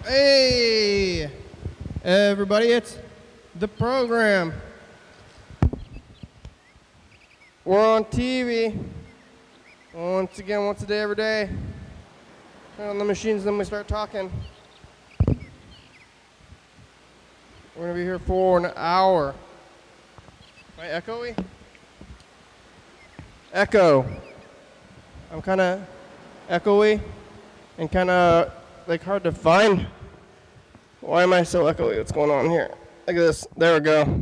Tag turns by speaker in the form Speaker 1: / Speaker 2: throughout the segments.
Speaker 1: Hey, everybody, it's the program. We're on TV. Once again, once a day, every day. Turn on the machines, then we start talking. We're going to be here for an hour. Am I echoey? Echo. I'm kind of echoey and kind of like hard to find. Why am I so echoey? What's going on here? Look at this. There we go.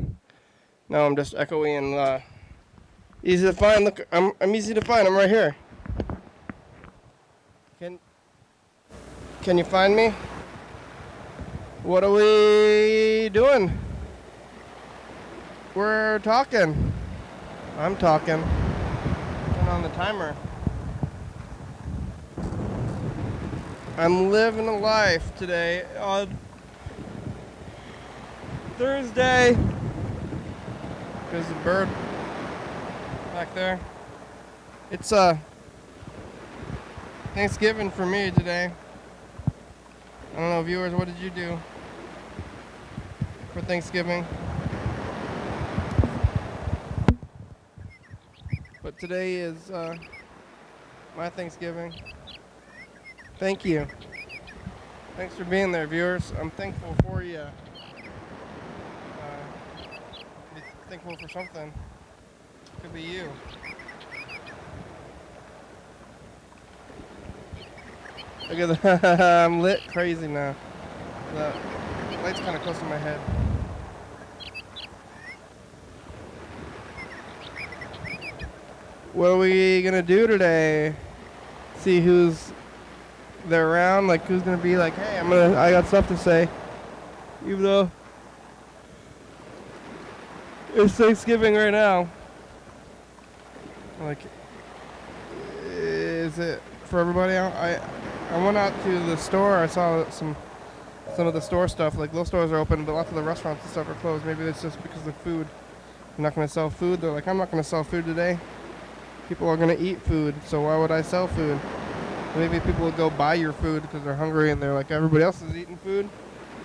Speaker 1: Now I'm just echoey and easy to find. Look, I'm easy to find. I'm right here. Can you find me? What are we doing? We're talking. I'm talking. Turn on the timer. I'm living a life today on Thursday. There's a bird back there. It's Thanksgiving for me today. I don't know, viewers, what did you do for Thanksgiving? But today is my Thanksgiving. Thank you. Thanks for being there, viewers. I'm thankful for you. Be thankful for something. Could be you. Look at that. I'm lit crazy now. The light's kind of close to my head. What are we gonna do today? See who's they're around, like who's gonna be like, hey, I got stuff to say, even though it's Thanksgiving right now. Like, is it for everybody? I went out to the store. I saw some of the store stuff. Like, those stores are open, but lots of the restaurants and stuff are closed. Maybe it's just because of food. They're not gonna sell food. They're like, I'm not gonna sell food today. People are gonna eat food, so why would I sell food? Maybe people will go buy your food because they're hungry and they're like, everybody else is eating food.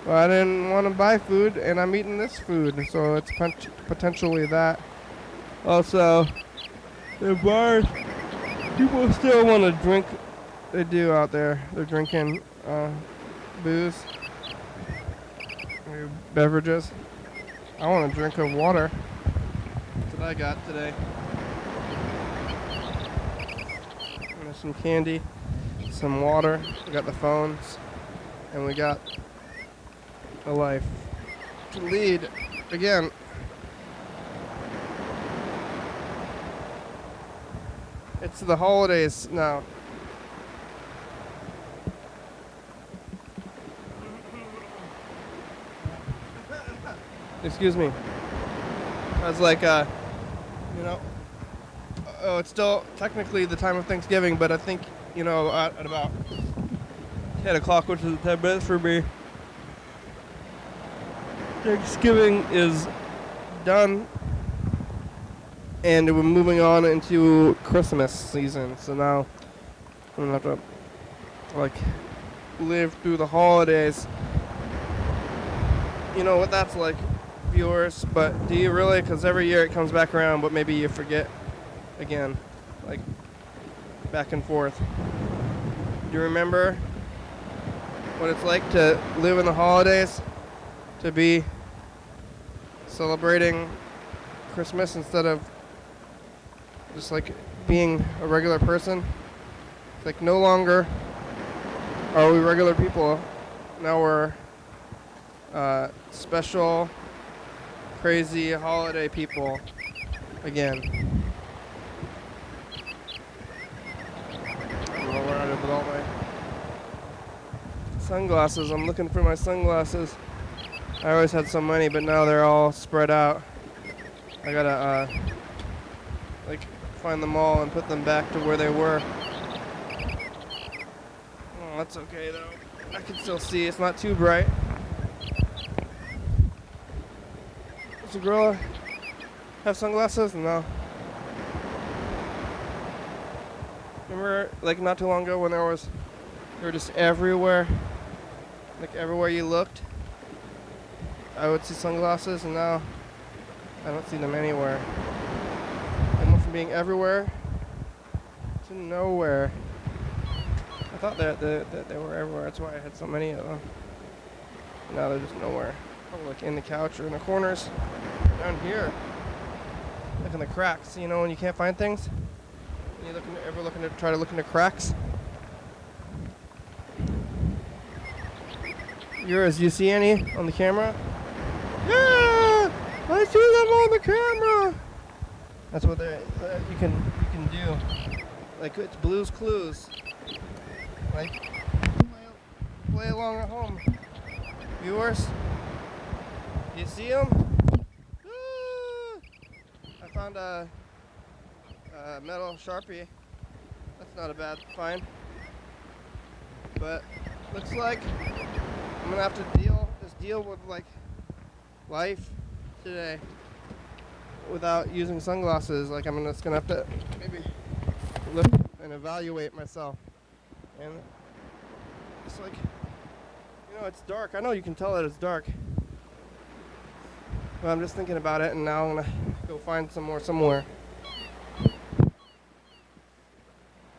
Speaker 1: Well, I didn't want to buy food and I'm eating this food. And so it's potentially that. Also, the bars, people still want to drink. They do out there. They're drinking booze, beverages. I want a drink of water. That's what I got today. And there's some candy. Some water, we got the phones, and we got a life to lead. Again, it's the holidays now. Excuse me. I was like, oh, it's still technically the time of Thanksgiving, but I think, at about 10 o'clock, which is 10 minutes for me, Thanksgiving is done, and we're moving on into Christmas season. So now I'm going to have to, live through the holidays. You know what that's like, viewers, but do you really? Because every year it comes back around, but maybe you forget again, back and forth. Do you remember what it's like to live in the holidays, to be celebrating Christmas instead of just being a regular person? It's no longer are we regular people, now we're special, crazy holiday people again. With all my sunglasses. I'm looking for my sunglasses. I always had so many, but now they're all spread out. I gotta find them all and put them back to where they were. Oh, that's okay though. I can still see. It's not too bright. Does a girl have sunglasses? No. Remember, not too long ago when they were just everywhere? Like everywhere you looked, I would see sunglasses, and now I don't see them anywhere. I went from being everywhere to nowhere. I thought that they were everywhere. That's why I had so many of them. Now they're just nowhere. Probably like in the couch or in the corners. Down here. Look in the cracks. You know when you can't find things? You ever looking to try to look into cracks? Yours, you see any on the camera? Yeah! I see them on the camera! That's what you can do. Like it's Blue's Clues. Like play along at home. Viewers, you see them? I found a metal Sharpie. That's not a bad find. But looks like I'm gonna have to deal with like life today without using sunglasses. Like I'm just gonna have to maybe look and evaluate myself. And it's like, you know, it's dark. I know you can tell that it's dark. But I'm just thinking about it, and now I'm gonna go find some more somewhere.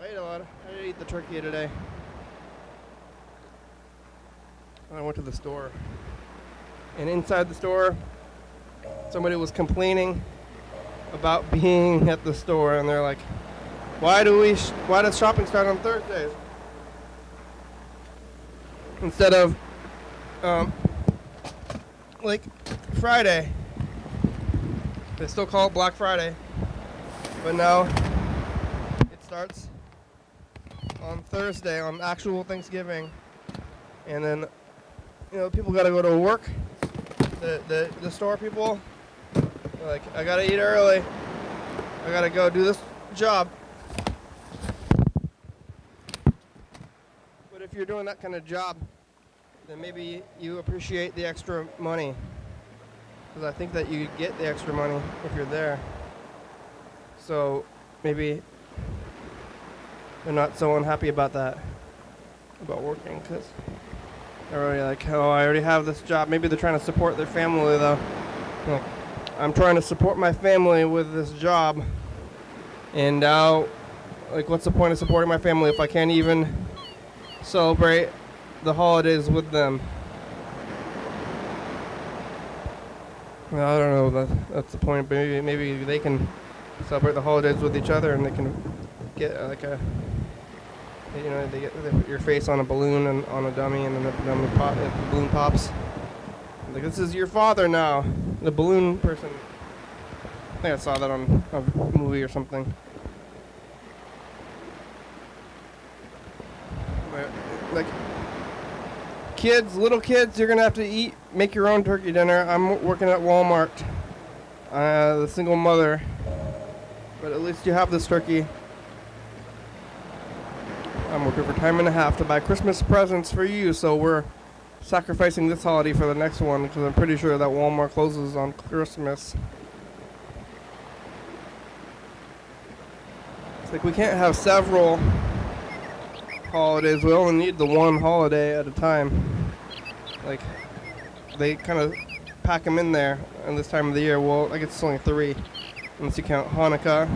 Speaker 1: I ate a lot. I didn't eat the turkey today. I went to the store, and inside the store, somebody was complaining about being at the store, and they're like, "Why does shopping start on Thursdays instead of like Friday?" They still call it Black Friday, but now it starts on Thursday, on actual Thanksgiving, and then. You know, people gotta go to work. The store people, they're like, I gotta eat early. I gotta go do this job. But if you're doing that kind of job, then maybe you appreciate the extra money. Because I think that you get the extra money if you're there. So maybe they're not so unhappy about that, about working, because they're already like, oh, I already have this job. Maybe they're trying to support their family, though. Like, I'm trying to support my family with this job. And now, like, what's the point of supporting my family if I can't even celebrate the holidays with them? Well, I don't know. That's the point. Maybe they can celebrate the holidays with each other, and they can get like a... You know, they put your face on a balloon and on a dummy, and then the balloon pops. Like, this is your father now, the balloon person. I think I saw that on a movie or something. Like, little kids, you're gonna have to make your own turkey dinner. I'm working at Walmart, the single mother, but at least you have this turkey. I'm working for time and a half to buy Christmas presents for you, so we're sacrificing this holiday for the next one because I'm pretty sure that Walmart closes on Christmas. It's like we can't have several holidays. We only need the one holiday at a time. Like, they kind of pack them in there in this time of the year. Well, I guess it's only 3, unless you count Hanukkah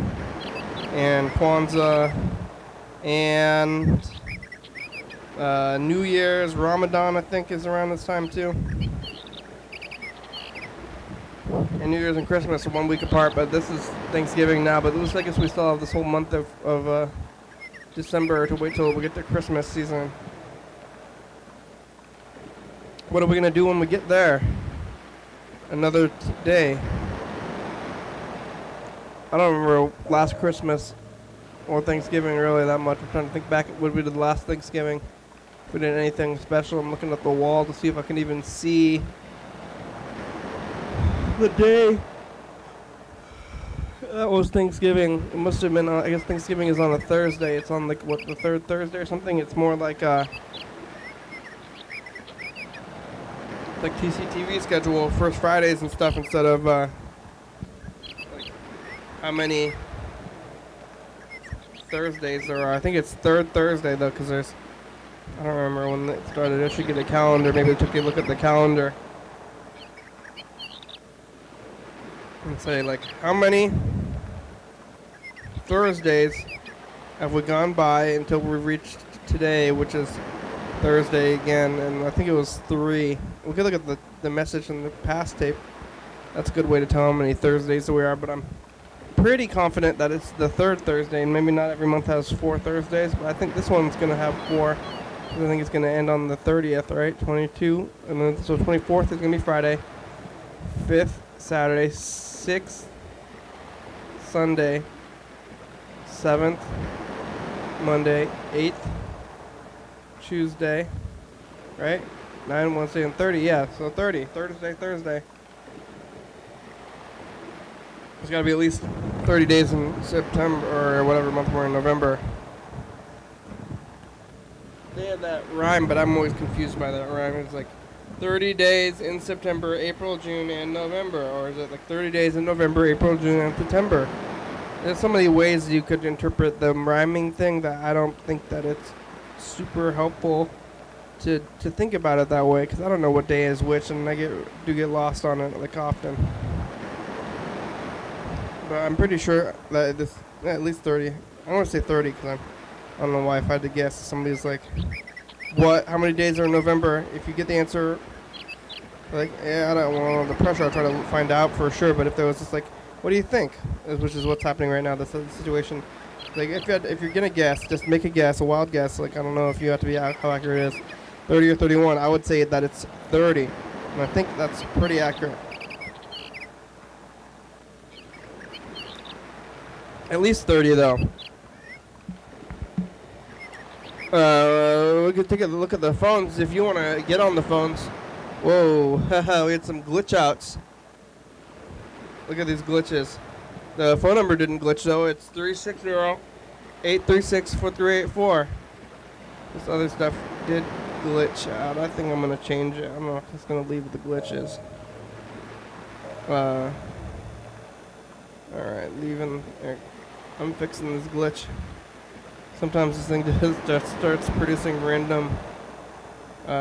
Speaker 1: and Kwanzaa and New Year's. Ramadan, I think, is around this time too. And New Year's and Christmas are 1 week apart, but this is Thanksgiving now. But it looks like we still have this whole month of December to wait till we get to Christmas season. What are we gonna do when we get there? Another day. I don't remember last Christmas or Thanksgiving really that much. I'm trying to think back at what we did last Thanksgiving. If we did anything special. I'm looking at the wall to see if I can even see the day. That was Thanksgiving. It must have been, I guess Thanksgiving is on a Thursday. It's on like, what, the 3rd Thursday or something? It's more like TCTV schedule, first Fridays and stuff, instead of like how many Thursdays there are. I think it's 3rd Thursday though, because there's I don't remember when it started. I should get a calendar. Maybe I took a look at the calendar and say, like, how many Thursdays have we gone by until we reached today, which is Thursday again, and I think it was 3. We could look at the message in the past tape. That's a good way to tell how many Thursdays we are, but I'm pretty confident that it's the 3rd Thursday, and maybe not every month has 4 Thursdays, but I think this one's going to have 4. I think it's going to end on the 30th, right? 22, and then so 24th is going to be Friday, 5th Saturday, 6th Sunday, 7th Monday, 8th Tuesday, right? 9 Wednesday and 30, yeah. So 30 Thursday. There's got to be at least 30 days in September or whatever month we're in, November. They had that rhyme, but I'm always confused by that rhyme. It's like 30 days in September, April, June, and November. Or is it like 30 days in November, April, June, and September? There's so many ways you could interpret the rhyming thing that I don't think that it's super helpful to think about it that way, because I don't know what day is which, and I do get lost on it like often. But I'm pretty sure that this at least 30. I want to say 30 because I don't know why. If I had to guess, somebody's like, "What? How many days are in November?" If you get the answer, like, yeah, I don't want the pressure. I'll try to find out for sure. But if there was just like, "What do you think?" Which is what's happening right now. This situation. Like, if you're gonna guess, just make a guess, a wild guess. Like, I don't know if you have to be how accurate it is, 30 or 31. I would say that it's 30, and I think that's pretty accurate. At least 30, though. We could take a look at the phones if you want to get on the phones. Whoa, we had some glitch outs. Look at these glitches. The phone number didn't glitch, though. It's 360-836-4384. This other stuff did glitch out. I think I'm going to change it. I'm just going to leave the glitches. Alright, leaving. I'm fixing this glitch. Sometimes this thing just starts producing random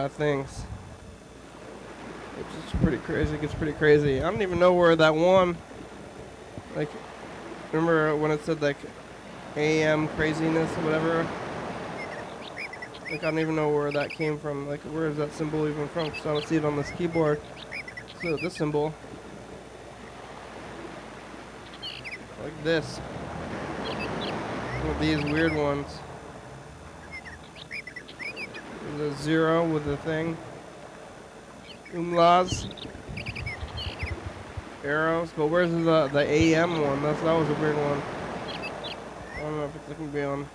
Speaker 1: things. Which is pretty crazy. It gets pretty crazy. I don't even know where that one, like, remember when it said, like, AM craziness or whatever? Like, I don't even know where that came from. Like, where is that symbol even from? Because I don't see it on this keyboard. So this symbol. Like this. One of these weird ones. There's a 0 with a thing. Umlauts. Arrows. But where's the AM one? That was a weird one. I don't know if it's going to be on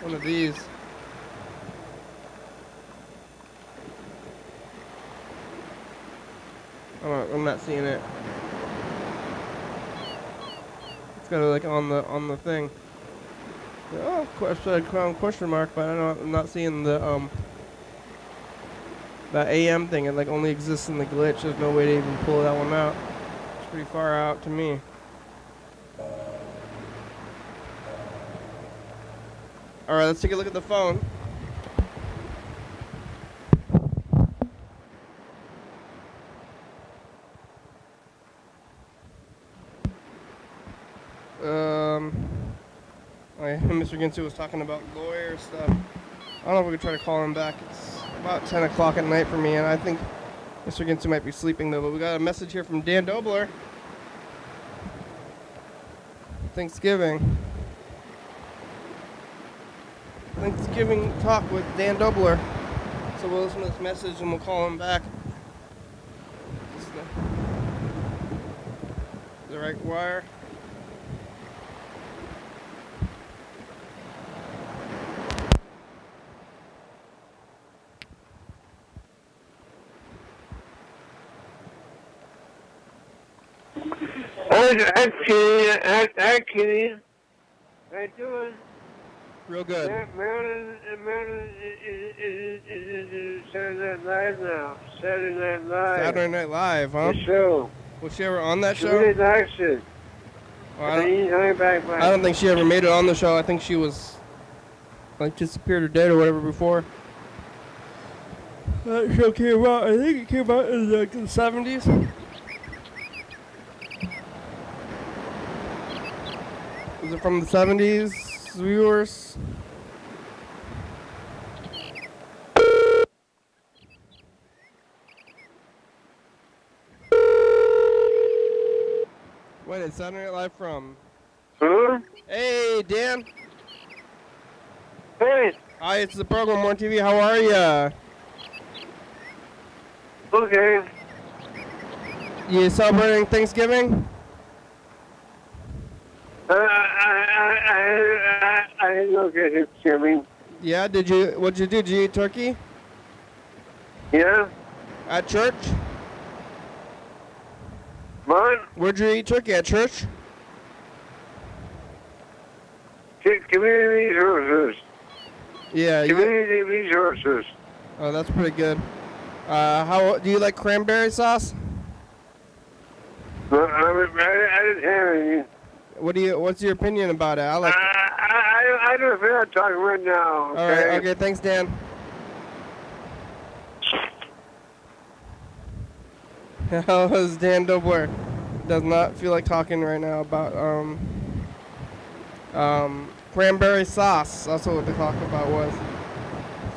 Speaker 1: one of these. I'm not seeing it. It's got it like on the thing. Oh, question mark, but I'm not seeing the that AM thing. It like only exists in the glitch. There's no way to even pull that one out. It's pretty far out to me. All right, let's take a look at the phone. Mr. Ginsu was talking about lawyer stuff. I don't know if we could try to call him back. It's about 10 o'clock at night for me, and I think Mr. Ginsu might be sleeping, though. But we got a message here from Dan Dobler. Thanksgiving talk with Dan Dobler. So we'll listen to this message, and we'll call him back. Is the right wire?
Speaker 2: Actually, how you doing?
Speaker 1: Real good.
Speaker 2: Marilyn is Saturday Night Live now. Saturday Night Live.
Speaker 1: Saturday Night Live, huh?
Speaker 2: The show.
Speaker 1: Was she ever on that show?
Speaker 2: She really likes it.
Speaker 1: Well, I don't think she ever made it on the show. I think she was like disappeared or dead or whatever before. That show came out, I think it came out in like the 70s. Was it from the 70s, viewers? Wait, it's Saturday Night Live from...
Speaker 2: Hello?
Speaker 1: Hey, Dan.
Speaker 2: Hey.
Speaker 1: Hi, it's the program on TV. How are ya?
Speaker 2: Okay.
Speaker 1: You celebrating Thanksgiving?
Speaker 2: I look at it, Jimmy.
Speaker 1: Yeah, what'd you do? Did you eat turkey?
Speaker 2: Yeah?
Speaker 1: At church?
Speaker 2: What?
Speaker 1: Where'd you eat turkey? At church?
Speaker 2: Community resources.
Speaker 1: Yeah.
Speaker 2: Community resources.
Speaker 1: Oh, that's pretty good. How do you like cranberry sauce?
Speaker 2: Well, I didn't have any.
Speaker 1: What's your opinion about it? I like.
Speaker 2: I don't feel like talking right now. Okay?
Speaker 1: All right. Okay. Thanks, Dan. How is Dan Dobler? Does not feel like talking right now about cranberry sauce. That's what the talk about was.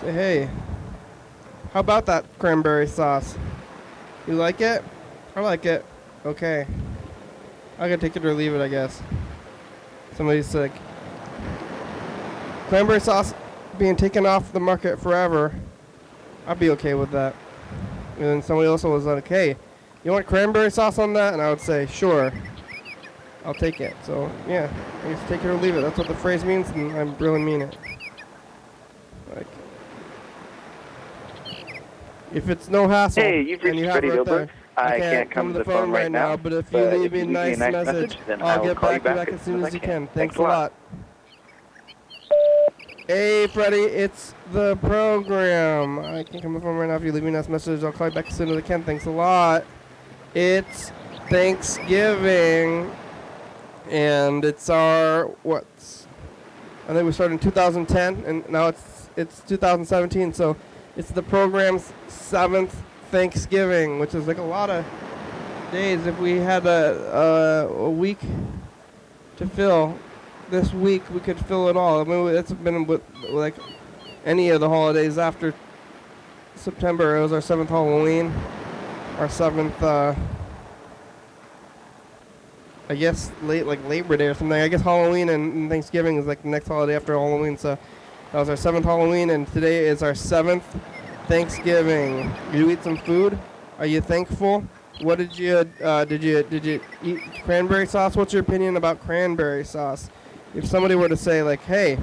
Speaker 1: Say, hey, how about that cranberry sauce? You like it? I like it. Okay. I can take it or leave it, I guess. Somebody's sick. Cranberry sauce being taken off the market forever. I'd be okay with that. And then somebody else was like, hey, you want cranberry sauce on that? And I would say, sure. I'll take it. So, yeah. I guess take it or leave it. That's what the phrase means, and I really mean it. Like, if it's no hassle,
Speaker 3: hey, you've reached Freddie Dilbert. I can't come to the phone right now,
Speaker 1: but if you leave me a nice message,
Speaker 3: then
Speaker 1: I'll get
Speaker 3: call
Speaker 1: back as soon as you can. Thanks a lot. Hey, Freddie, it's the program. I can't come to the phone right now. If you leave me a nice message, I'll call you back as soon as I can. Thanks a lot. It's Thanksgiving, and it's our, I think we started in 2010, and now it's 2017, so it's the program's 7th Thanksgiving, which is like a lot of days. If we had a week to fill, this week we could fill it all. I mean, it's been with like any of the holidays after September. It was our 7th Halloween, our 7th, I guess like Labor Day or something. I guess Halloween and Thanksgiving is like the next holiday after Halloween. So that was our 7th Halloween, and today is our 7th Thanksgiving. Did you eat some food? Are you thankful? What did you eat cranberry sauce? What's your opinion about cranberry sauce? If somebody were to say like, hey,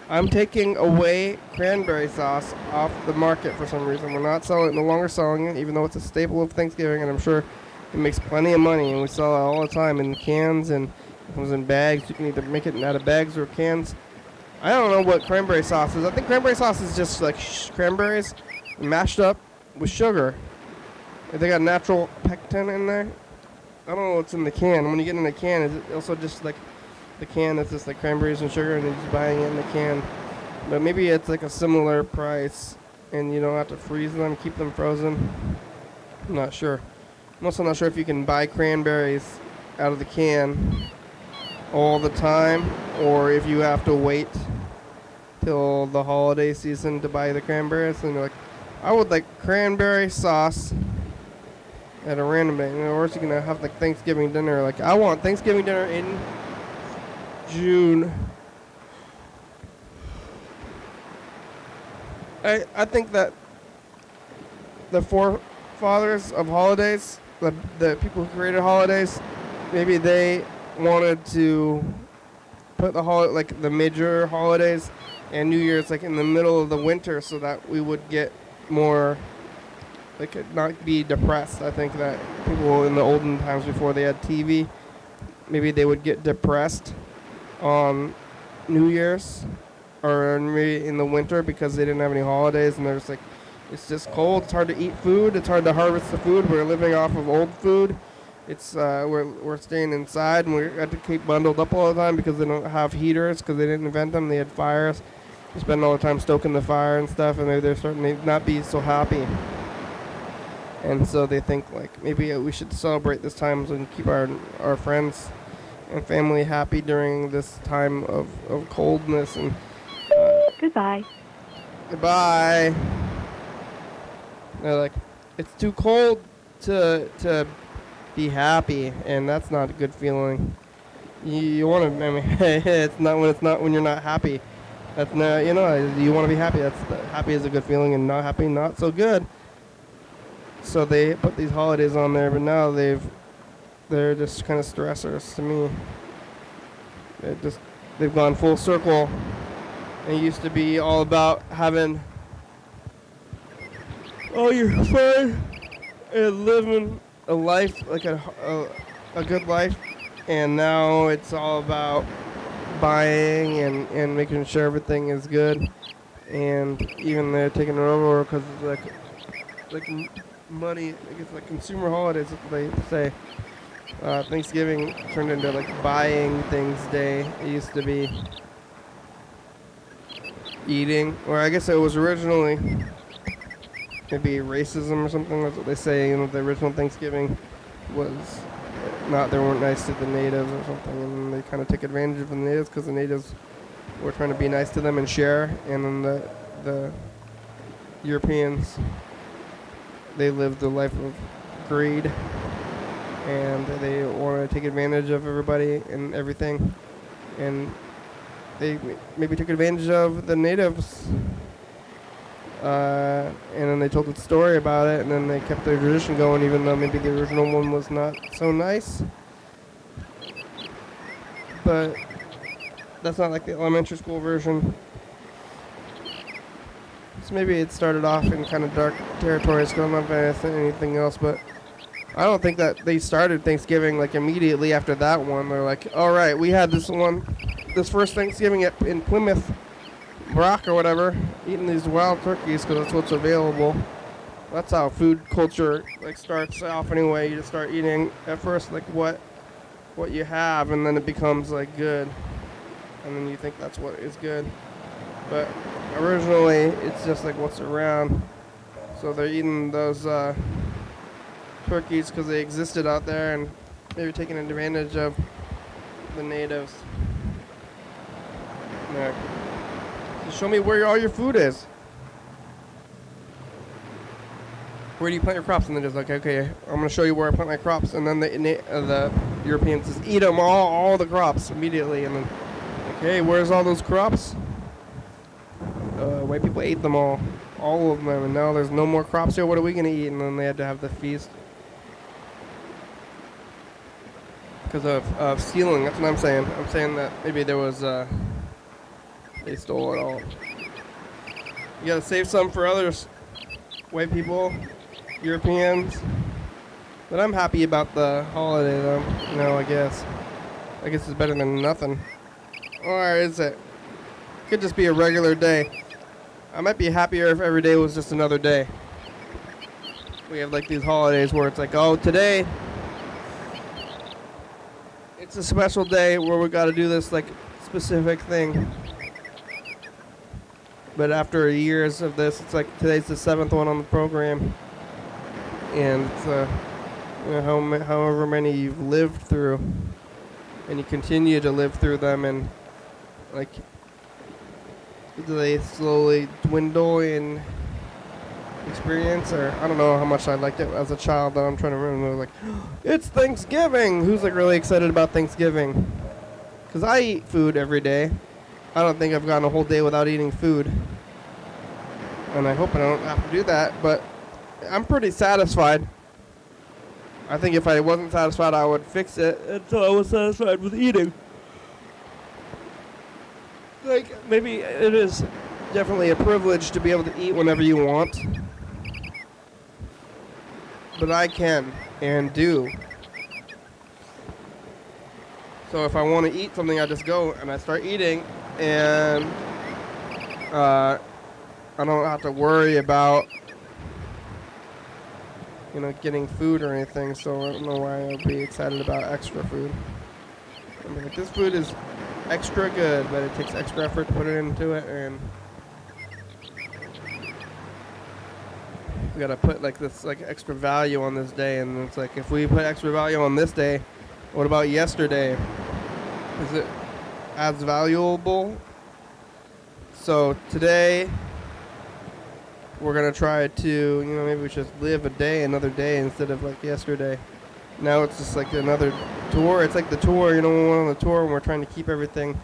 Speaker 1: I'm taking away cranberry sauce off the market for some reason. We're no longer selling it, even though it's a staple of Thanksgiving, and I'm sure it makes plenty of money, and we sell it all the time in cans, and it comes in bags. You can either make it out of bags or cans. I don't know what cranberry sauce is. I think cranberry sauce is just like cranberries mashed up with sugar. They got natural pectin in there. I don't know what's in the can. When you get in a can, is it also just like the can that's just like cranberries and sugar, and you're just buying it in the can? But maybe it's like a similar price, and you don't have to freeze them, keep them frozen. I'm not sure. I'm also not sure if you can buy cranberries out of the can all the time, or if you have to wait till the holiday season to buy the cranberries. And you're like, I would like cranberry sauce at a random day. Or else you're going to have like Thanksgiving dinner. Like, I want Thanksgiving dinner in June. I think that the forefathers of holidays, the people who created holidays, maybe they wanted to put the major holidays and New Year's like in the middle of the winter, so that we would get more, like, not be depressed. I think that people in the olden times before they had TV, maybe they would get depressed on New Year's or maybe in the winter because they didn't have any holidays, and they're just like, it's just cold, it's hard to eat food, it's hard to harvest the food, we're living off of old food. It's we're staying inside, and we have to keep bundled up all the time because they don't have heaters, because they didn't invent them. They had fires, spend all the time stoking the fire and stuff, and maybe they're starting to not be so happy. And so they think like maybe we should celebrate this time and keep our friends and family happy during this time of coldness. And
Speaker 4: goodbye.
Speaker 1: Goodbye. They're like, it's too cold to be happy, and that's not a good feeling. You want to, I mean, it's not when you're not happy. That's not, you want to be happy. Happy is a good feeling, and not happy, not so good. So they put these holidays on there, but now they're just kind of stressors to me. They've gone full circle. It used to be all about having all your fun and living a life, like a good life, and now it's all about buying and making sure everything is good, and even they're taking it over because it's like money. I guess like consumer holidays, they say. Thanksgiving turned into like buying things day. It used to be eating, or I guess it was originally maybe racism or something. That's what they say. The original Thanksgiving was they weren't nice to the natives or something, and they kind of took advantage of the natives because the natives were trying to be nice to them and share, and then the Europeans, they lived a life of greed, and they want to take advantage of everybody and everything, and they maybe took advantage of the natives, and then they told a story about it, and then they kept their tradition going, even though maybe the original one was not so nice. But that's not like the elementary school version. So maybe it started off in kind of dark territories, because I don't know if it's anything else, but I don't think that they started Thanksgiving like immediately after that one. They're like, all right, we had this first Thanksgiving in Plymouth Rock or whatever, eating these wild turkeys because that's what's available. That's how food culture like starts off anyway. You just start eating at first like what you have, and then it becomes like good, and then you think that's what is good. But originally, it's just like what's around. So they're eating those turkeys because they existed out there, and maybe taking advantage of the natives. Yeah. So show me where all your food is. Where do you plant your crops? And they're just like, okay, I'm going to show you where I plant my crops. And then the Europeans just eat them all the crops immediately. And then, okay, where's all those crops? White people ate them all of them. And now there's no more crops here. What are we going to eat? And then they had to have the feast. Because of stealing, that's what I'm saying. I'm saying that maybe there was, they stole it all. You gotta save some for others. White people, Europeans. But I'm happy about the holiday though, I guess. I guess it's better than nothing. Or is it? Could just be a regular day. I might be happier if every day was just another day. We have like these holidays where it's like, oh, today it's a special day where we got to do this like specific thing. But after years of this, it's like today's the 7th one on the program, and it's however many you've lived through, and you continue to live through them, and like do they slowly dwindle in experience, or I don't know how much I liked it as a child. That I'm trying to remember. Like, it's Thanksgiving. Who's like really excited about Thanksgiving? Because I eat food every day. I don't think I've gone a whole day without eating food. And I hope I don't have to do that, but I'm pretty satisfied. I think if I wasn't satisfied, I would fix it until I was satisfied with eating. Like, maybe it is definitely a privilege to be able to eat whenever you want. But I can and do. So if I want to eat something, I just go and I start eating, and I don't have to worry about, getting food or anything. So I don't know why I would be excited about extra food. I mean, like, this food is extra good, but it takes extra effort to put it into it, and we gotta put like this like extra value on this day. And it's like, if we put extra value on this day, what about yesterday? Is it as valuable? So today we're gonna try to, maybe we should live another day instead of like yesterday. Now it's just like another tour. It's like the tour, when we're on the tour and we're trying to keep everything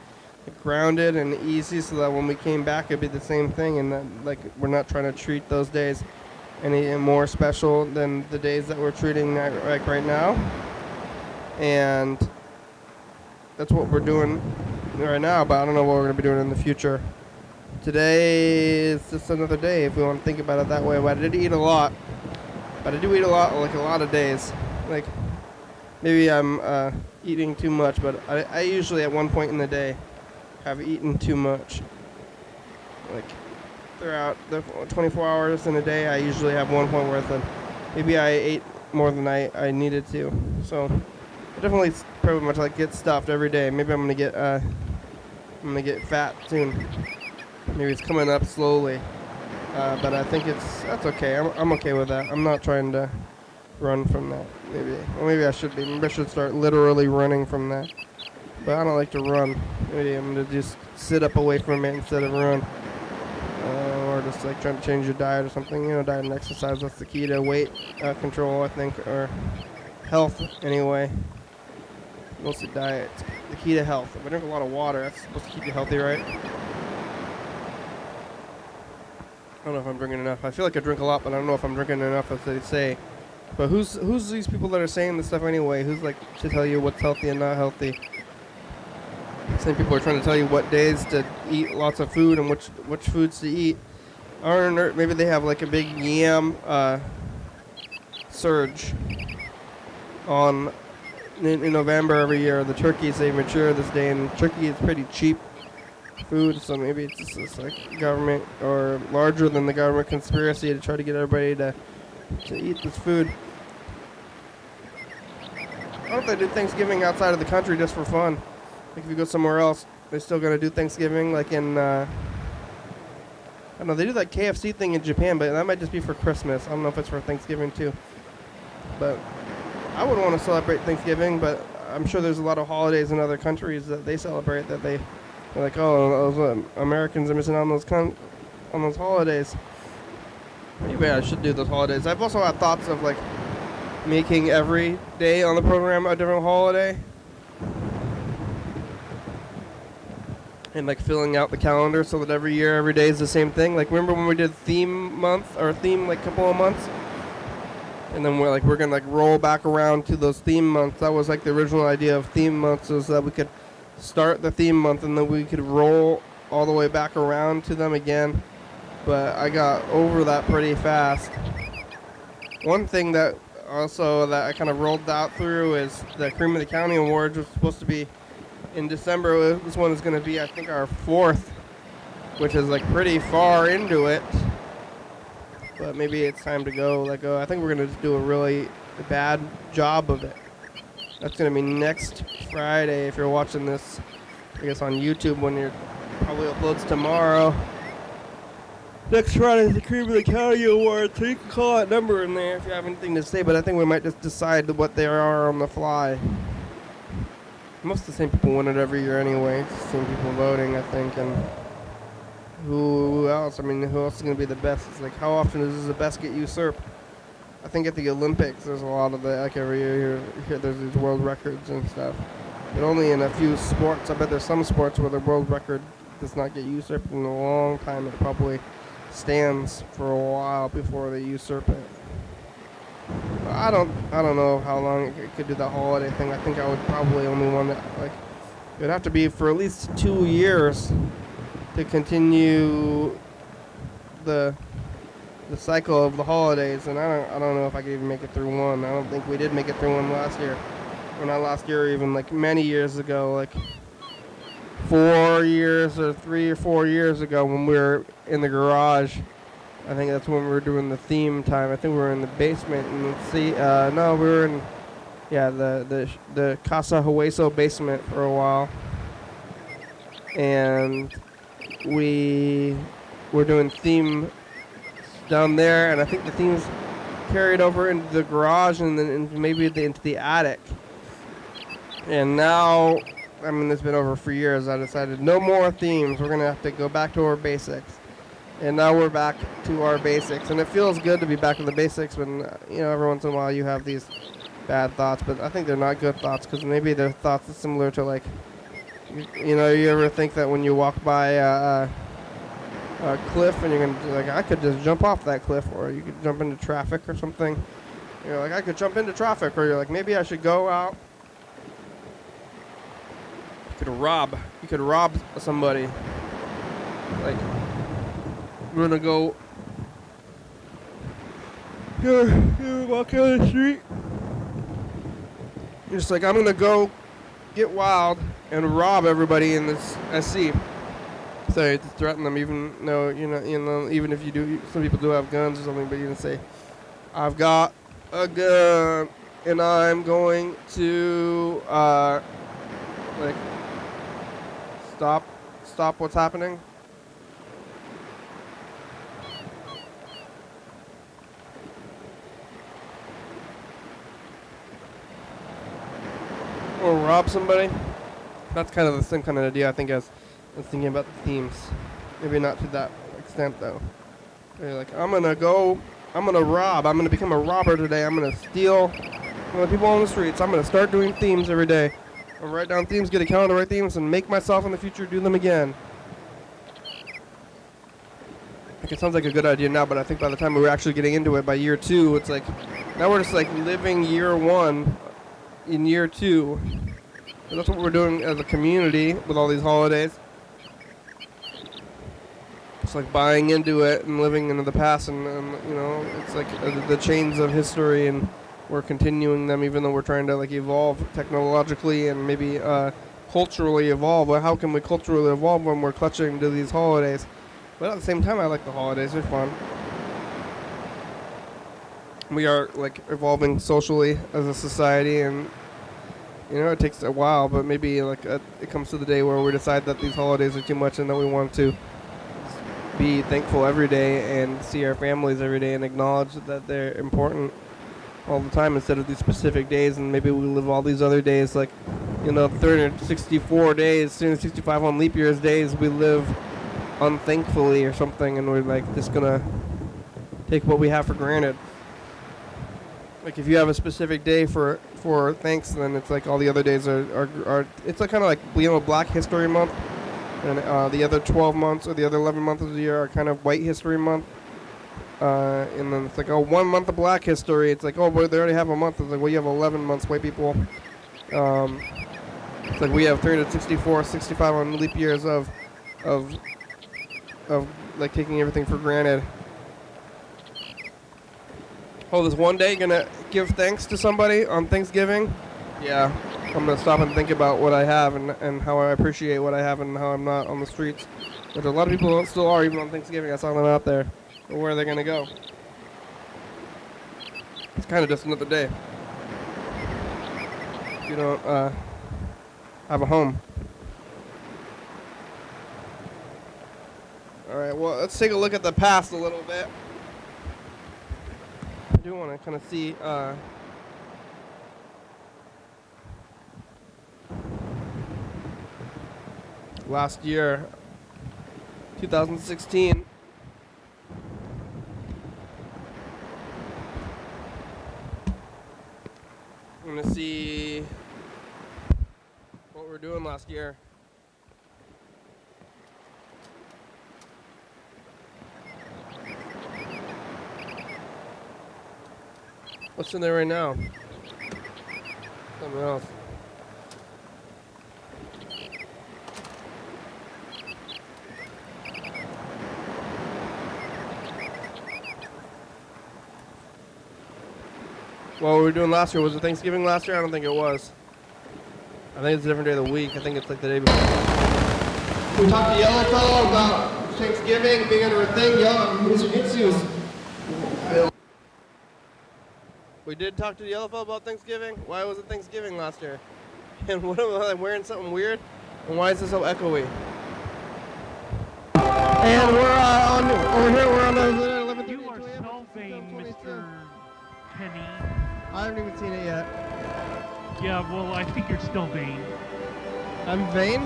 Speaker 1: grounded and easy, so that when we came back it'd be the same thing, and that like we're not trying to treat those days any more special than the days that we're treating like right now. And that's what we're doing right now, but I don't know what we're going to be doing in the future. Today is just another day, if we want to think about it that way. But I did eat a lot. But I do eat a lot, like a lot of days. Like, maybe I'm eating too much, but I usually at one point in the day have eaten too much. Like, throughout the 24 hours in a day, I usually have one point worth of, maybe I ate more than I needed to. So I definitely pretty much like get stuffed every day. Maybe I'm gonna get fat soon. Maybe it's coming up slowly, but I think that's okay. I'm okay with that. I'm not trying to run from that. Maybe I should be. Maybe I should start literally running from that. But I don't like to run. Maybe I'm gonna just sit up away from it instead of run, or just like trying to change your diet or something. Diet and exercise. That's the key to weight control, I think, or health anyway. Mostly diet. The key to health. If we drink a lot of water, that's supposed to keep you healthy, right? I don't know if I'm drinking enough. I feel like I drink a lot, but I don't know if I'm drinking enough, as they say. But who's these people that are saying this stuff anyway? Who's like to tell you what's healthy and not healthy? Same people are trying to tell you what days to eat lots of food and which foods to eat. Or maybe they have like a big yam surge on in November every year. The turkeys, they mature this day, and turkey is pretty cheap food, so maybe it's just like government or larger than the government conspiracy to try to get everybody to eat this food. I don't know if they do Thanksgiving outside of the country just for fun. Like if you go somewhere else, they're still gonna do Thanksgiving, like in I don't know, they do that KFC thing in Japan, but that might just be for Christmas. I don't know if it's for Thanksgiving too. But I would want to celebrate Thanksgiving, but I'm sure there's a lot of holidays in other countries that they celebrate that they're like, oh, those Americans are missing out on those holidays. Maybe I should do those holidays. I've also had thoughts of like making every day on the program a different holiday, and like filling out the calendar so that every year, every day is the same thing. Like remember when we did theme month or theme like couple of months? And then we're gonna like roll back around to those theme months. That was like the original idea of theme months, is that we could start the theme month and then we could roll all the way back around to them again. But I got over that pretty fast. One thing that I kind of rolled out through is the Cream of the County Awards was supposed to be in December. This one is going to be, I think, our 4th, which is like pretty far into it. But maybe it's time to go. I think we're going to just do a really bad job of it. That's going to be next Friday if you're watching this, I guess, on YouTube when it probably uploads tomorrow. Next Friday is the Cream of the County Awards, so you can call that number in there if you have anything to say, but I think we might just decide what they are on the fly. Most of the same people win it every year anyway. It's the same people voting, I think, and who else? I mean, who else is going to be the best? It's like, how often does the best get usurped? I think at the Olympics, there's a lot of that. Like every year, there's these world records and stuff. But only in a few sports. I bet there's some sports where the world record does not get usurped in a long time. It probably stands for a while before they usurp it. But I don't know how long it could do the holiday thing. I think I would probably only want it, like, it would have to be for at least 2 years to continue the cycle of the holidays, and I don't know if I could even make it through one. I don't think we did make it through one last year. Or not last year, even like many years ago, like 4 years or 3 or 4 years ago when we were in the garage. I think that's when we were doing the theme time. I think we were in the basement, and we were in, the Casa Hueso basement for a while. and we're doing theme down there, and I think the theme's carried over into the garage and then maybe into the attic. And now, I mean, it's been over for years. I decided no more themes. We're gonna have to go back to our basics. And now we're back to our basics, and it feels good to be back to the basics when, you know, every once in a while you have these bad thoughts, but I think they're not good thoughts, because maybe they're thoughts that's similar to, like, you know, you ever think that when you walk by a cliff and you're gonna, like, I could just jump off that cliff, or you could jump into traffic or something. You're like, I could jump into traffic, or you're like, maybe I should go out. You could rob somebody. Like, we're gonna go walk down the street. You're just like, I'm gonna go get wild and rob everybody in this SC. So you threaten them, even though you know, even if you do, some people do have guns or something, but you can say, I've got a gun and I'm going to like stop what's happening. Or rob somebody. That's kind of the same kind of idea, I think, as I was thinking about the themes. Maybe not to that extent, though. You're like, I'm gonna rob. I'm gonna become a robber today. I'm gonna steal from the people on the streets. I'm gonna start doing themes every day. I'll write down themes, get a calendar, write themes, and make myself in the future do them again. Like, it sounds like a good idea now, but I think by the time we were actually getting into it, by year 2, it's like, now we're just like living year 1 in year 2. And that's what we're doing as a community with all these holidays. It's like buying into it and living into the past, and you know, it's like the chains of history, and we're continuing them, even though we're trying to, like, evolve technologically and maybe culturally evolve. But how can we culturally evolve when we're clutching to these holidays? But at the same time, I like the holidays. They're fun. We are, like, evolving socially as a society, and you know, it takes a while, but maybe, like, it comes to the day where we decide that these holidays are too much and that we want to be thankful every day and see our families every day and acknowledge that they're important all the time instead of these specific days. And maybe we live all these other days, like, you know, 364 days, 365 on leap years days, we live unthankfully or something, and we're, like, just gonna take what we have for granted. Like, if you have a specific day for thanks, then it's like all the other days are it's like kind of like, you know, Black History Month, and the other 12 months or the other 11 months of the year are kind of White History Month. And then it's like, oh, 1 month of Black History. It's like, oh, but they already have a month. It's like, well, you have 11 months, white people. It's like we have 364, 65 on leap years of like taking everything for granted. Oh, this one day gonna give thanks to somebody on Thanksgiving? Yeah, I'm gonna stop and think about what I have and how I appreciate what I have and how I'm not on the streets. Which a lot of people still are, even on Thanksgiving. I saw them out there. But where are they gonna go? It's kind of just another day. If you don't have a home. Alright, well, let's take a look at the past a little bit. I do want to kind of see last year, 2016. I'm going to see what we're doing last year. What's in there right now? Something else. What we were doing last year, was it Thanksgiving last year? I don't think it was. I think it's a different day of the week. I think it's like the day before. We talked to Yellow Fellow about Thanksgiving being under a thing. We did talk to the Yellow Fellow about Thanksgiving. Why was it Thanksgiving last year? And what am I wearing something weird? And why is it so echoey? And over here, we're on the 11th.
Speaker 5: You are so vain, Mr. Penny.
Speaker 1: I haven't even seen it yet.
Speaker 5: Yeah, well, I think you're still vain.
Speaker 1: I'm vain?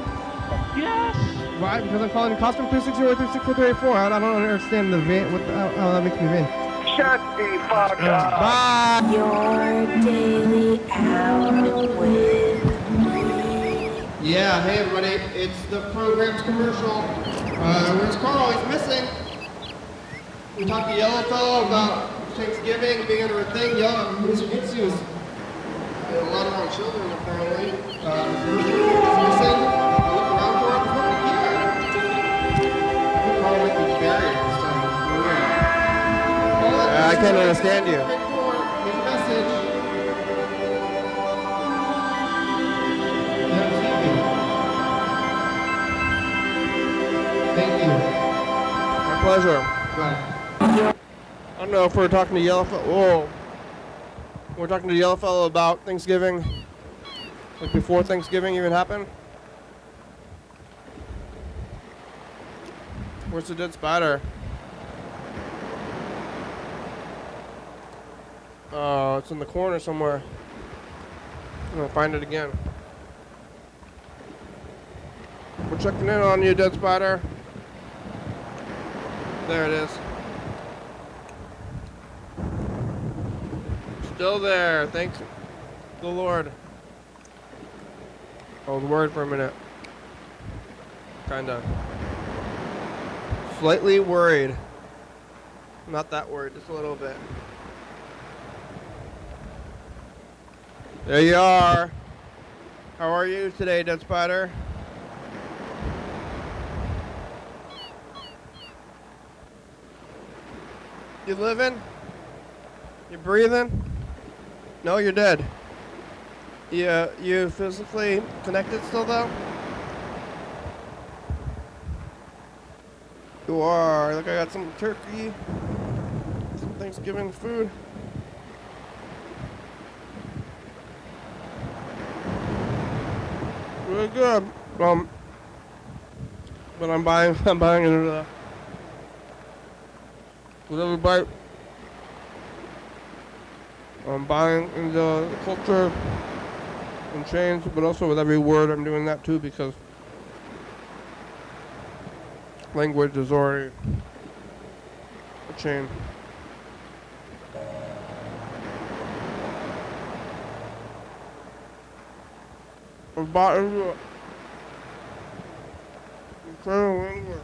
Speaker 5: Yes!
Speaker 1: Why? Because I'm calling costume 360 or 36434. I don't understand the vain, how that makes me vain.
Speaker 2: Shut the fuck up.
Speaker 1: Bye!
Speaker 6: Your daily hour with me.
Speaker 1: Yeah, hey everybody, it's the program's commercial. Where's Carl? He's missing. We talked to Yellow Fellow about Thanksgiving being under a thing. Mr. Hitsu's a lot of our children apparently. He's missing. Look around for him. He's not here. I think Carl might be buried this time. I can't understand you. His message. Thank you. My pleasure. Bye. I don't know if we're talking to Yellowfellow. Whoa. We're talking to Yellowfellow about Thanksgiving, like before Thanksgiving even happened. Where's the dead spider? Oh, it's in the corner somewhere. I'm gonna find it again. We're checking in on you, dead spider. There it is. Still there. Thanks the Lord. I was worried for a minute. Kinda. Slightly worried. Not that worried, just a little bit. There you are. How are you today, dead spider? You living? You breathing? No, you're dead. You physically connected still though? You are. Look, I got some turkey, some Thanksgiving food. Really good. But I'm buying into the with every bite. I'm buying into the culture and change, but also with every word I'm doing that too, because language is already a chain. I'm bought into it. I'm trying to language.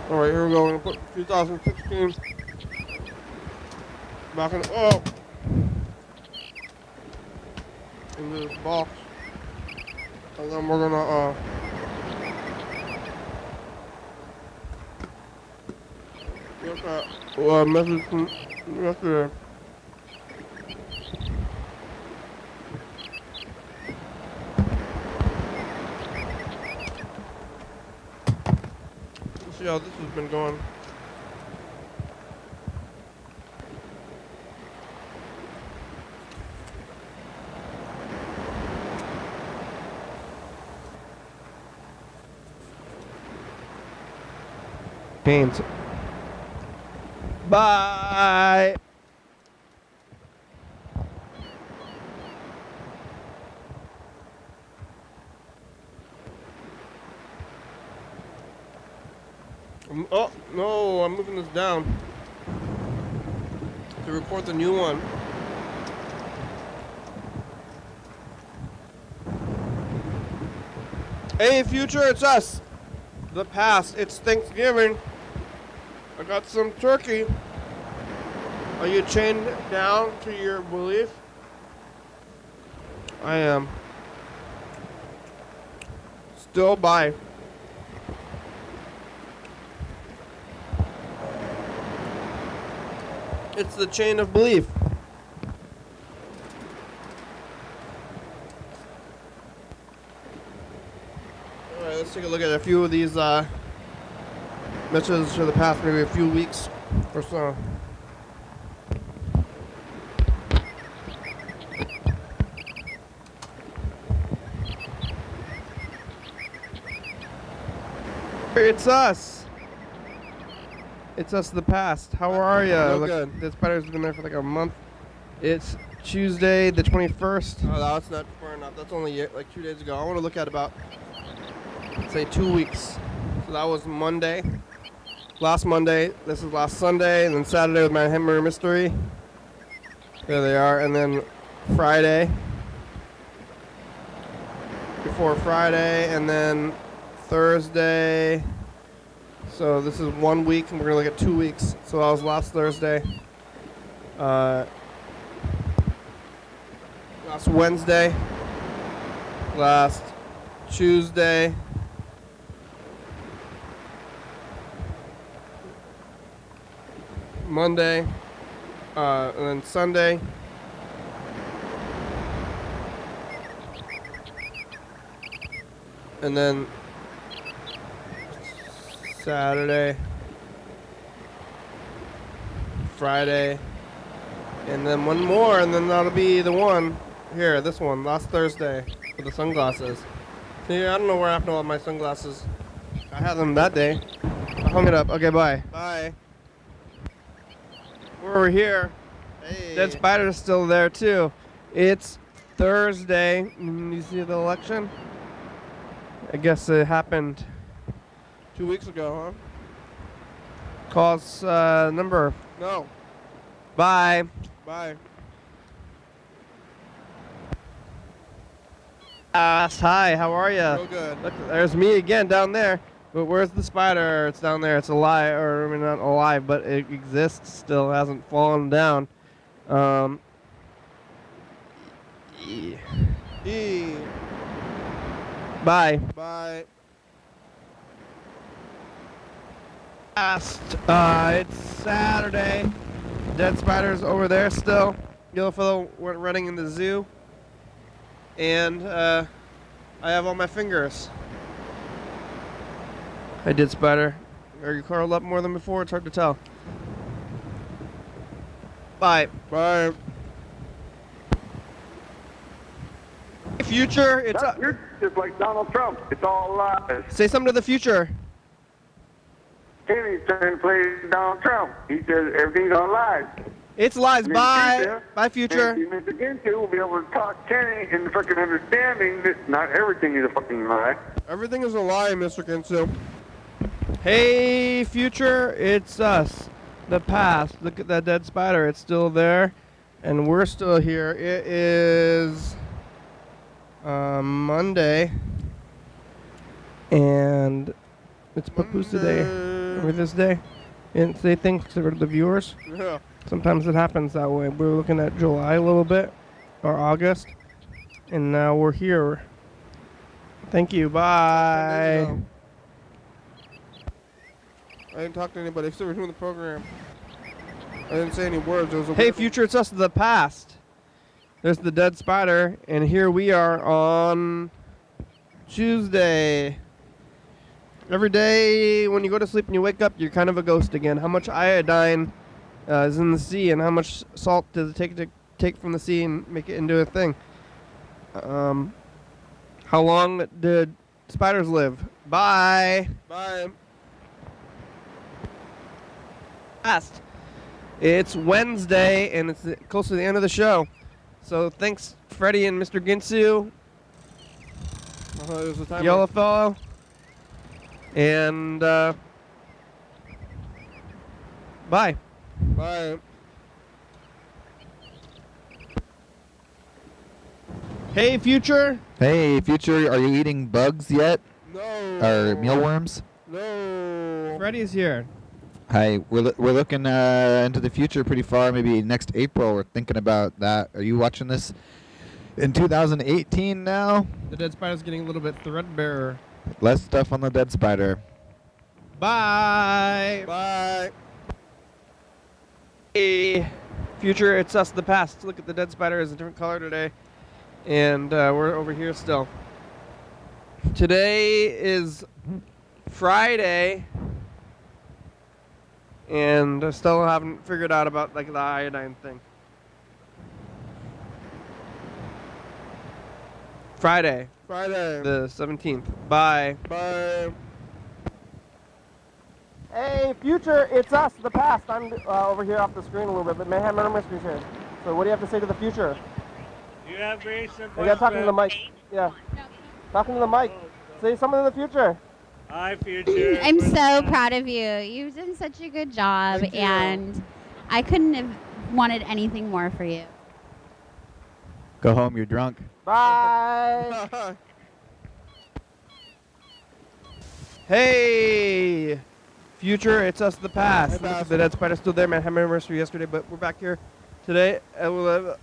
Speaker 1: Alright, here we go. I'm gonna put 2016 back in into this box. And then we're gonna look at message from yesterday. See how this has been going. Pains. Bye. Oh, no, I'm moving this down to record the new one. Hey, future, it's us. The past, it's Thanksgiving. I got some turkey. Are you chained down to your belief? I am. Still by. It's the chain of belief. Alright, let's take a look at a few of these messages for the past maybe a few weeks or so. It's us. It's us, the past. How are you?
Speaker 7: Real good.
Speaker 1: This spider's been there for like a month. It's Tuesday, the 21st.
Speaker 7: Oh, that's not far enough. That's only like 2 days ago.
Speaker 1: I want to look at about, say, 2 weeks. So that was Monday. Last Monday. This is last Sunday. And then Saturday was my Hammer Mystery. There they are. And then Friday. Before Friday. And then Thursday. So this is 1 week, and we're going to look at 2 weeks. So that was last Thursday. Last Wednesday. Last Tuesday. Monday. And then Sunday. And then Saturday, Friday, and then one more, and then that'll be the one here, this one, last Thursday, with the sunglasses. See, I don't know where happened to all my sunglasses. I had them that day. I hung it up. Okay, bye.
Speaker 7: Bye.
Speaker 1: We're here.
Speaker 7: Hey.
Speaker 1: Dead spider's still there too. It's Thursday. You see the election? I guess it happened
Speaker 7: 2 weeks ago, huh?
Speaker 1: Call us number.
Speaker 7: No.
Speaker 1: Bye.
Speaker 7: Bye.
Speaker 1: Hi, how are you?
Speaker 7: Real good.
Speaker 1: Look, there's me again down there. But where's the spider? It's down there. It's alive, or I mean not alive, but it exists still. Hasn't fallen down. Bye.
Speaker 7: Bye.
Speaker 1: It's Saturday. Dead spider's over there still. Yellow fellow went running in the zoo. And I have all my fingers. I did spider. Are you curled up more than before? It's hard to tell. Bye.
Speaker 7: Bye.
Speaker 1: Future, it's
Speaker 8: You're just like Donald Trump. It's all lies.
Speaker 1: say something to the future.
Speaker 8: Kenny's trying to play Donald Trump. He says everything's on lies.
Speaker 1: It's lies.
Speaker 8: And in
Speaker 1: Bye.
Speaker 8: future,
Speaker 1: Bye, future.
Speaker 8: And Mr. Gintu will be able to talk Kenny into fucking understanding that not everything is a fucking lie.
Speaker 7: Everything is a lie, Mr. Kinsu.
Speaker 1: Hey, future, it's us. The past. Look at that dead spider. It's still there, and we're still here. It is Monday, and it's Papoose Day. Remember this day? And say things to the viewers.
Speaker 7: Yeah.
Speaker 1: Sometimes it happens that way. We were looking at July a little bit, or August, and now we're here. Thank you. Bye.
Speaker 7: I didn't talk to anybody except for doing the program. I didn't say any words. It was a
Speaker 1: Hey,
Speaker 7: weird-
Speaker 1: future, it's us of the past. There's the dead spider, and here we are on Tuesday. Every day when you go to sleep and you wake up, you're kind of a ghost again. How much iodine is in the sea, and how much salt does it take from the sea and make it into a thing? How long did spiders live? Bye.
Speaker 7: Bye.
Speaker 1: Past. It's Wednesday, and it's close to the end of the show. So thanks, Freddie and Mr. Ginsu,
Speaker 7: It was a time.
Speaker 1: Yellow Fellow, and bye.
Speaker 7: Bye.
Speaker 1: Hey, future.
Speaker 9: Hey, future, are you eating bugs yet?
Speaker 7: No.
Speaker 9: Or mealworms?
Speaker 7: No.
Speaker 1: Freddie's here.
Speaker 9: Hi, we're looking into the future pretty far. Maybe next April. We're thinking about that. Are you watching this in 2018 now?
Speaker 1: The dead spider's getting a little bit threadbare.
Speaker 9: Less stuff on the dead spider.
Speaker 1: Bye.
Speaker 7: Bye.
Speaker 1: Hey, future, it's us, the past. Look at the dead spider is a different color today, and we're over here still. Today is Friday, and I still haven't figured out about like the iodine thing. Friday,
Speaker 7: Friday.
Speaker 1: the 17th. Bye.
Speaker 7: Bye.
Speaker 1: Hey, future, it's us, the past. I'm over here off the screen a little bit, but Mayhem Murder Mysteries here. So what do you have to say to the future?
Speaker 2: You have very simple.
Speaker 1: You got talking to the mic. Yeah. Talking to the mic. Say something in the future.
Speaker 2: Hi, future.
Speaker 10: I'm so proud of you. You've done such a good job, and I couldn't have wanted anything more for you.
Speaker 9: Go home, you're drunk.
Speaker 1: Bye. Hey, future, it's us, the past. Hey, the dead spider's still there, man. Had my anniversary yesterday, but we're back here today, and we'll have.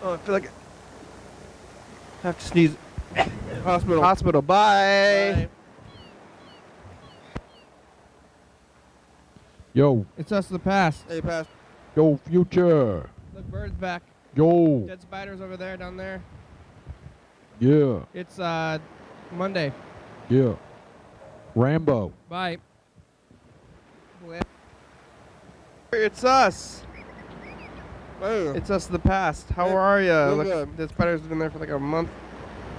Speaker 1: I feel like I have to sneeze.
Speaker 7: Hospital.
Speaker 1: Hospital. Bye.
Speaker 11: Yo.
Speaker 1: It's us, the past.
Speaker 7: Hey, past.
Speaker 11: Yo, future.
Speaker 1: Look, Bird's back.
Speaker 11: Yo.
Speaker 1: Dead spider's over there, down there.
Speaker 11: Yeah.
Speaker 1: It's Monday.
Speaker 11: Yeah. Rambo.
Speaker 1: Bye. It's us.
Speaker 7: Hey.
Speaker 1: It's us, the past. How are you? Look, the spider's been there for like a month.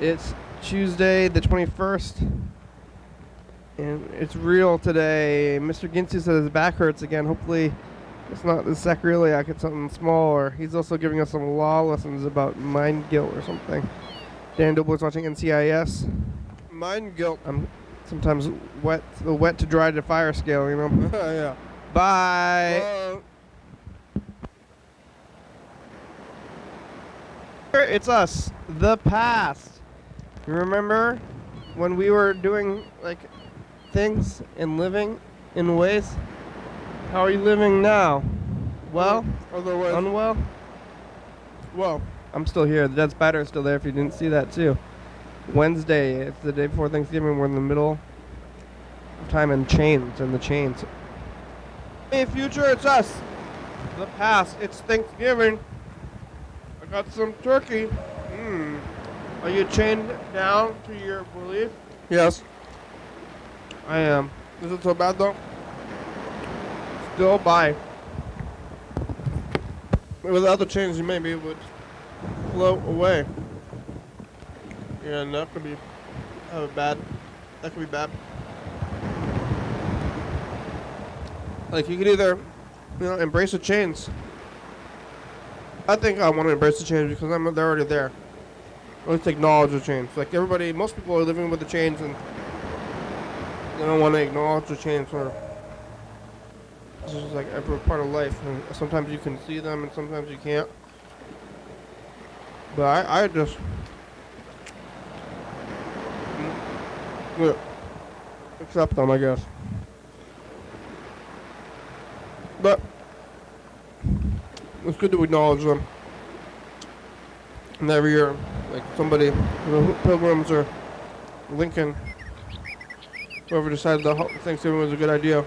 Speaker 1: It's Tuesday, the 21st, and it's real today. Mr. Ginsu said his back hurts again. Hopefully, it's not the sacroiliac. It's something small. Or he's also giving us some law lessons about mind guilt or something. Dan Dobler's watching NCIS.
Speaker 7: Mind guilt.
Speaker 1: I'm sometimes the wet to dry to fire scale, you know.
Speaker 7: Yeah.
Speaker 1: Bye. It's us, the past. You remember when we were doing like things and living in ways? How are you living now? Well?
Speaker 7: Otherwise.
Speaker 1: Unwell?
Speaker 7: Well.
Speaker 1: I'm still here. The dead spider is still there if you didn't see that too. Wednesday, it's the day before Thanksgiving. We're in the middle of time in the chains. Hey, future, it's us. The past, it's Thanksgiving. I got some turkey. Are you chained down to your belief?
Speaker 7: Yes.
Speaker 1: I am.
Speaker 7: Is it so bad though?
Speaker 1: Still bye.
Speaker 7: Without the chains, you maybe would float away. And that could be bad. That could be bad. Like you could either, embrace the chains. I think I want to embrace the chains because they're already there. At least acknowledge the chains. Like most people are living with the chains and they don't want to acknowledge the chains. Or it's just like every part of life. And sometimes you can see them and sometimes you can't. But I just accept them, I guess. But it's good to acknowledge them. And every year, like somebody, Pilgrims or Lincoln, whoever decided that Thanksgiving was a good idea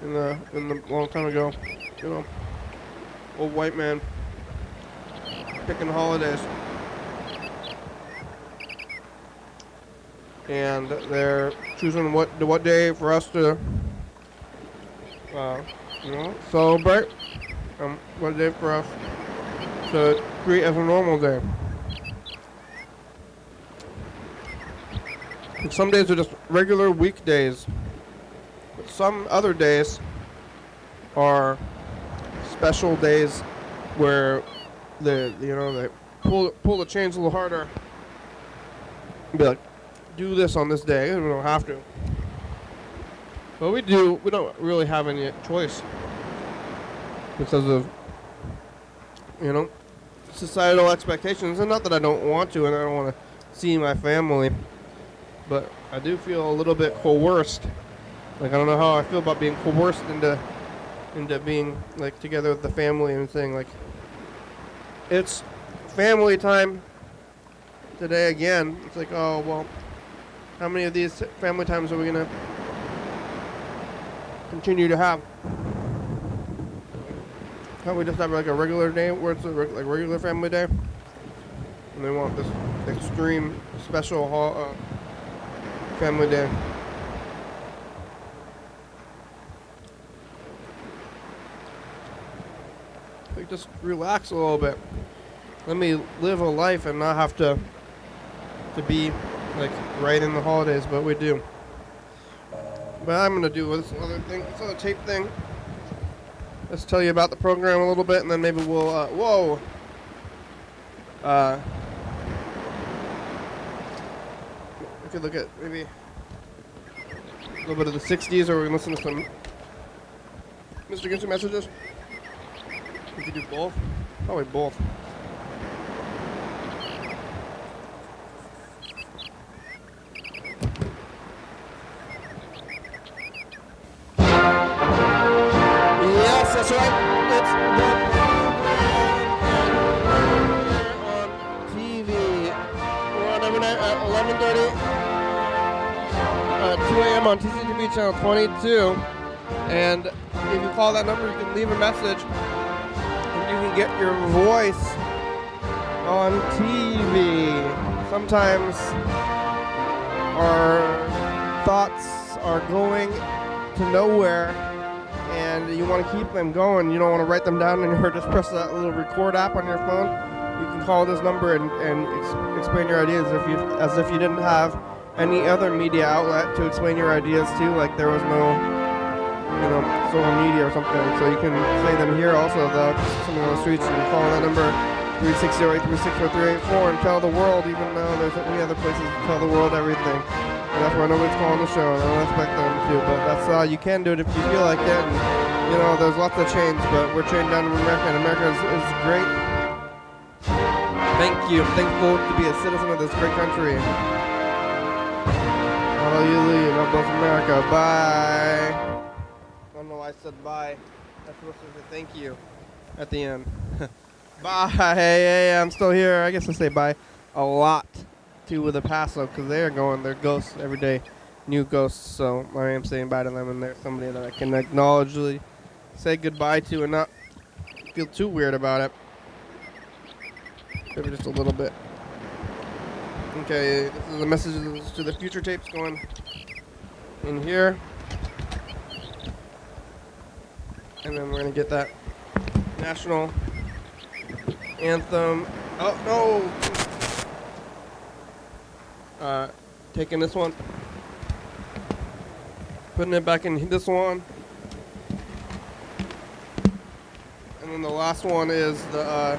Speaker 7: in the long time ago, old white man picking holidays. And they're choosing what day for us to celebrate. What day for us to treat as a normal day. And some days are just regular weekdays, but some other days are special days where they pull the chains a little harder and be like, do this on this day. We don't have to, but we do. We don't really have any choice because of societal expectations. And not that I don't want to and I don't want to see my family, but I do feel a little bit coerced. Like I don't know how I feel about being coerced into being like together with the family and saying like it's family time today again. It's like, oh well, how many of these family times are we gonna continue to have? Can't we just have like a regular day where it's like regular family day? And they want this extreme special family day. Like just relax a little bit. Let me live a life and not have to be like right in the holidays, but we do. But I'm gonna do this other thing, this other tape thing. Let's tell you about the program a little bit, and then maybe we'll. We could look at maybe a little bit of the 60s, or we can listen to some Mr. Ginsu messages. We could do both. Probably both. Yes, that's right. It's on TV. We're on every night at 11:30, 2 a.m. on TCTV channel 22. And if you call that number, you can leave a message, and you can get your voice on TV. Sometimes our thoughts are going to nowhere, and you want to keep them going. You don't want to write them down anywhere. Just press that little record app on your phone. You can call this number and explain your ideas as if you didn't have any other media outlet to explain your ideas to, like there was no, social media or something. So you can say them here also, something on the streets. You can call that number 360-836-4384 and tell the world, even though there's many other places to tell the world everything. And that's why nobody's calling the show, and I don't expect them to, but that's you can do it if you feel like it. And, there's lots of chains, but we're chained down to America, and America is great. Thank you. I'm thankful to be a citizen of this great country. Hallelujah. God bless America. Bye. I don't know why I said bye. I'm supposed to say thank you at the end. Bye. Hey, I'm still here. I guess I say bye a lot to the Paso because they're ghosts every day, new ghosts. So I am saying bye to them, and they're somebody that I can acknowledgeably say goodbye to and not feel too weird about it. Maybe just a little bit. Okay, this is the message to the future tapes going in here. And then we're going to get that national anthem. Oh, no! Taking this one. Putting it back in this one. And then the last one is the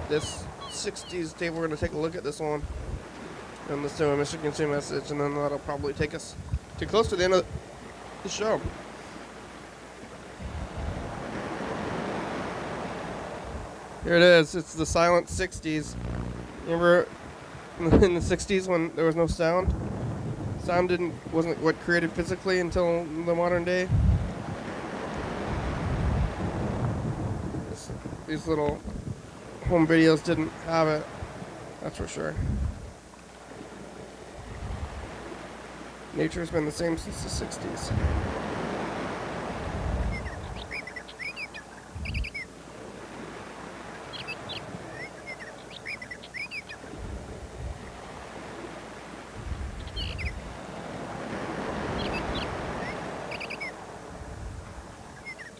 Speaker 7: this 60s tape. We're going to take a look at this one and listen to a Michigan State message, and then that'll probably take us too close to the end of the show. Here it is. It's the silent 60s. Remember in the 60s when there was no sound? Sound wasn't what created physically until the modern day. These little home videos didn't have it. That's for sure. Nature's been the same since the 60s.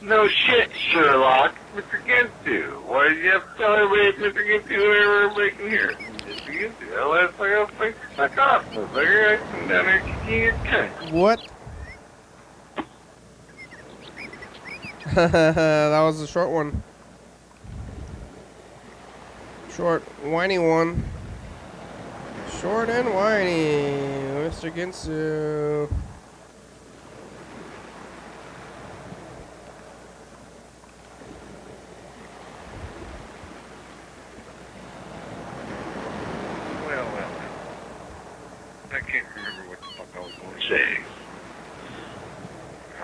Speaker 8: No shit, Sherlock. Mr. Ginsu. Why did you have to tell everybody it's Mr. Ginsu whenever everybody can hear? Mr. Ginsu. Let's fuck off. Motherfucker. I'm down there kicking your cunt.
Speaker 7: What? That was a short one. Short, whiny one. Short and whiny. Mr. Ginsu.
Speaker 8: I can't remember what the fuck I was going to say.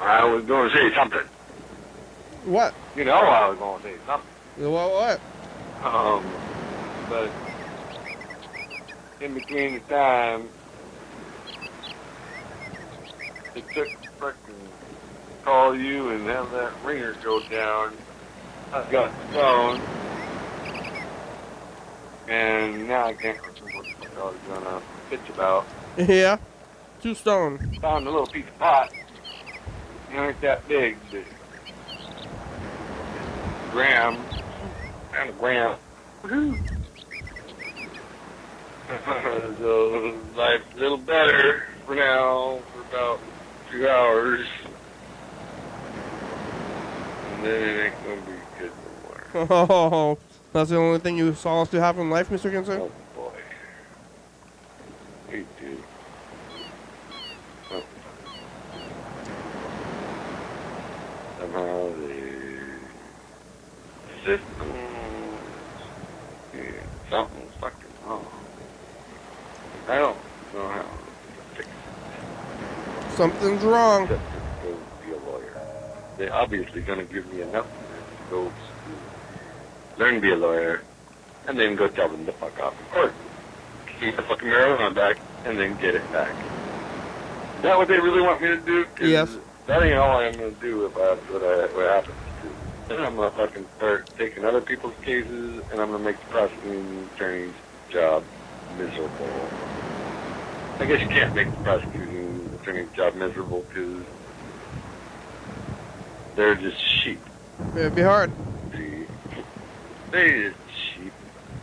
Speaker 8: I was going to say something.
Speaker 7: What?
Speaker 8: You know I was going to say something.
Speaker 7: What?
Speaker 8: But in between the time, it took to fucking call you and have that ringer go down. I got the phone, and now I can't remember what the fuck I was going to bitch about.
Speaker 7: Yeah. 2 stone.
Speaker 8: Found a little piece of pot. It ain't that big, but gram. Found a gram. Woohoo! So life's a little better for now, for about 2 hours. And then it ain't gonna be good no more.
Speaker 7: Oh, that's the only thing you saw us to have in life, Mr. Kinser?
Speaker 8: Oh boy. Me too. Oh. Somehow the system, something's fucking wrong. I don't know how to fix it.
Speaker 7: Something's wrong.
Speaker 8: Except to go be a lawyer. They're obviously going to give me enough to go to school, learn to be a lawyer, and then go tell them to fuck off in court. Keep the fucking marijuana back, and then get it back. Is that what they really want me to do?
Speaker 7: Yes.
Speaker 8: That ain't all I'm going to do if what happens. Then I'm going to fucking start taking other people's cases, and I'm going to make the prosecuting attorney's job miserable. I guess you can't make the prosecuting attorney's job miserable because they're just sheep.
Speaker 7: It'd be hard.
Speaker 8: See, they're just sheep.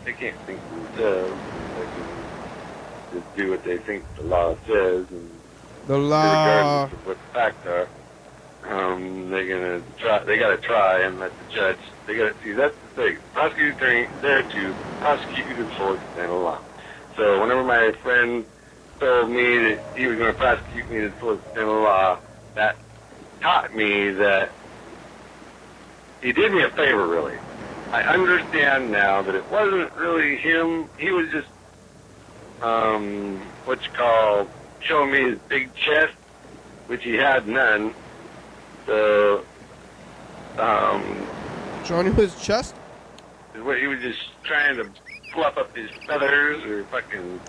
Speaker 8: They can't think for themselves. They can just do what they think the law says, and
Speaker 7: the law,
Speaker 8: regardless of what the facts are. They're gonna try. They gotta try and let the judge. They gotta see. That's the thing. Prosecuting attorney is there to prosecute you to the full extent of the law. So whenever my friend told me that he was going to prosecute me to the full extent of the law, that taught me that he did me a favor, really. I understand now that it wasn't really him. He was just, what you call, showing me his big chest, which he had none. So,
Speaker 7: showing you his chest?
Speaker 8: Is what he was just trying to fluff up his feathers or fucking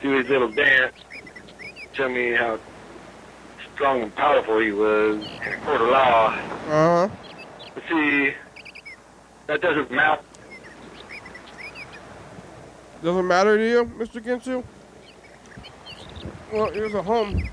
Speaker 8: do his little dance, show me how strong and powerful he was in a court of law.
Speaker 7: Uh-huh.
Speaker 8: But see, that doesn't matter.
Speaker 7: Doesn't matter to you, Mr. Ginsu? Well, here's a home.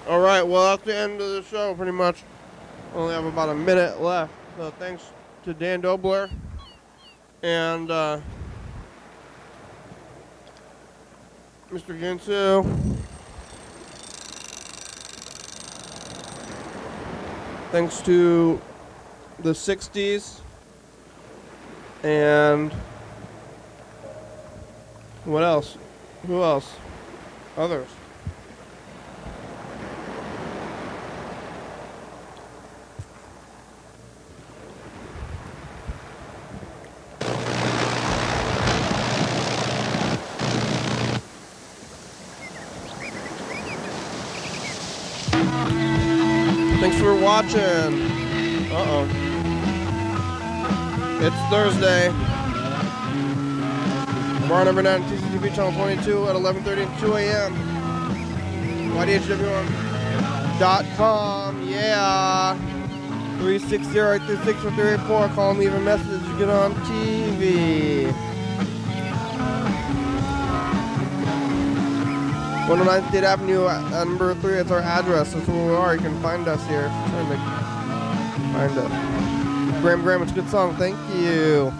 Speaker 7: All right, well, that's the end of the show, pretty much. We only have about a minute left. So thanks to Dan Dobler and Mr. Ginsu. Thanks to the 60s and what else? Who else? Others. Thanks for watching. Uh-oh. It's Thursday. Bar number 9, TCTV channel 22 at 11:30 and 2 a.m. YDHWM.com. Yeah. 360-836-4384. Call and leave a message. You get on TV. 109 State Avenue, number 3. It's our address. That's where we are. You can find us here. Trying to find us. Graham, it's a good song. Thank you.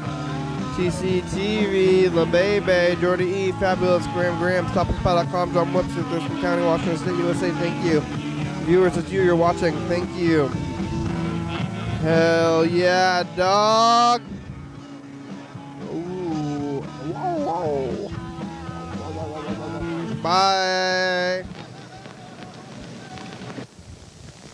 Speaker 7: TCTV, La Baby, Jordy E, Fabulous, Graham, StopAndSpy.com, John Webster, Thurston County, Washington State, USA. Thank you. Viewers, it's you're watching. Thank you. Hell yeah, dog. Ooh. Whoa. Bye.